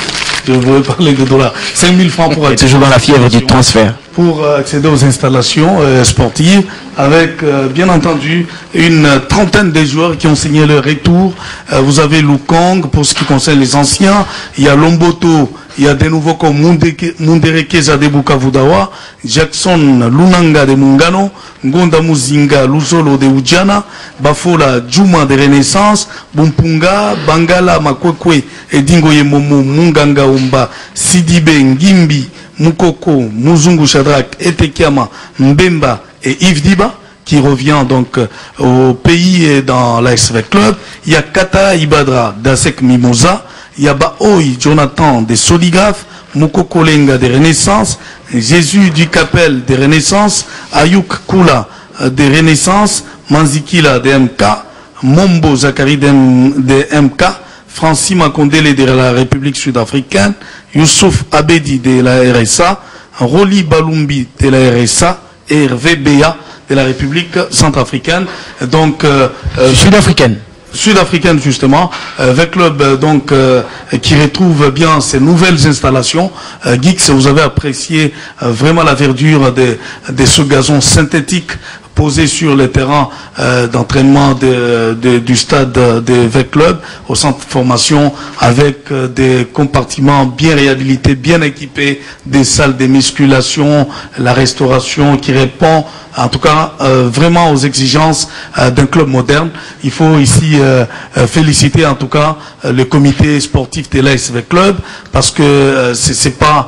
Je voulais parler de dollars. 5 000 francs pour accéder. Toujours dans la fièvre du transfert. Pour accéder aux installations sportives, avec bien entendu une trentaine de joueurs qui ont signé leur retour. Vous avez Lukong pour ce qui concerne les anciens. Il y a Lomboto. Il y a des nouveaux comme Munderekeza de Bukavudawa, Jackson Lunanga de Mungano, Ngonda Muzinga Luzolo de Ujana, Bafola Juma de Renaissance, Bumpunga, Bangala Makwekwe, Edingoye Momo, Munganga Umba, Sidibe Ngimbi, Mukoko, Muzungu Shadrach, Etekiama, Mbemba et Yves Diba, qui revient donc au pays et dans l'ASV Club. Il y a Kata Ibadra d'Asek Mimosa, il y a Baoui Jonathan des Soligraphes, Mukoko Lenga des Renaissances, Jésus du Capel des Renaissances, Ayuk Kula des Renaissances, Manzikila des MK, Mombo Zakari des MK, Francis Makondele de la République sud-africaine, Youssouf Abedi de la RSA, Roli Balumbi de la RSA et Hervé Béa de la République centrafricaine. Donc, sud-africaine justement, avec club donc qui retrouve bien ces nouvelles installations. Geeks, vous avez apprécié vraiment la verdure de ce gazon synthétique posé sur le terrain d'entraînement du stade de VEC Club au centre de formation, avec des compartiments bien réhabilités, bien équipés, des salles de musculation, la restauration qui répond en tout cas vraiment aux exigences d'un club moderne. Il faut ici féliciter en tout cas le comité sportif de l'ASV Club, parce que c'est pas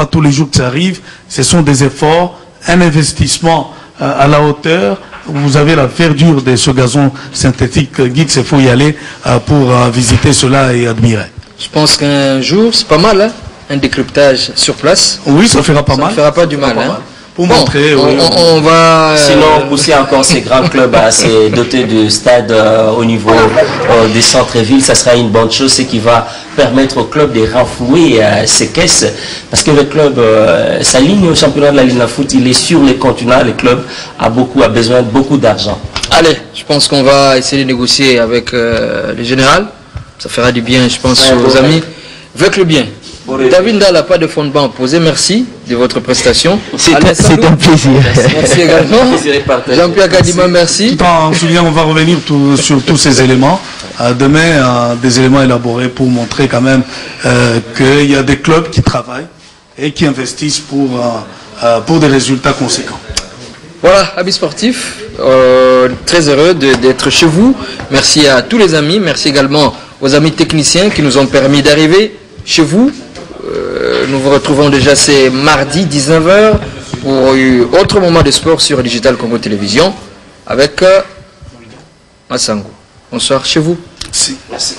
tous les jours que ça arrive. Ce sont des efforts, un investissement à la hauteur. Vous avez la verdure de ce gazon synthétique. Geeks, il faut y aller pour visiter cela et admirer. Je pense qu'un jour, c'est pas mal, hein, un décryptage sur place. Oui, ça fera pas mal. Ça ne fera pas du mal. Pour montrer, on va... Sinon, pousser encore ces grands clubs à se doter de stades au niveau des centres-villes, ça sera une bonne chose, ce qui va permettre au club de renflouer ses caisses. Parce que le club, sa ligne au championnat de la Ligue de foot, il est sur les continents, le club a besoin de beaucoup d'argent. Allez, je pense qu'on va essayer de négocier avec le général. Ça fera du bien, je pense, aux amis. Avec le bien. David Ndala, pas de fondement posé, merci de votre prestation. C'est un plaisir. Merci également. Jean-Pierre Kadima, merci. Tout en souvenir, on va revenir sur tous ces éléments. Demain, des éléments élaborés pour montrer quand même qu'il y a des clubs qui travaillent et qui investissent pour des résultats conséquents. Voilà, amis sportifs, très heureux d'être chez vous. Merci à tous les amis, merci également aux amis techniciens qui nous ont permis d'arriver chez vous. Nous vous retrouvons déjà, c'est mardi 19h pour un autre moment de sport sur Digital Congo Télévision avec Massango. Bonsoir chez vous. Merci.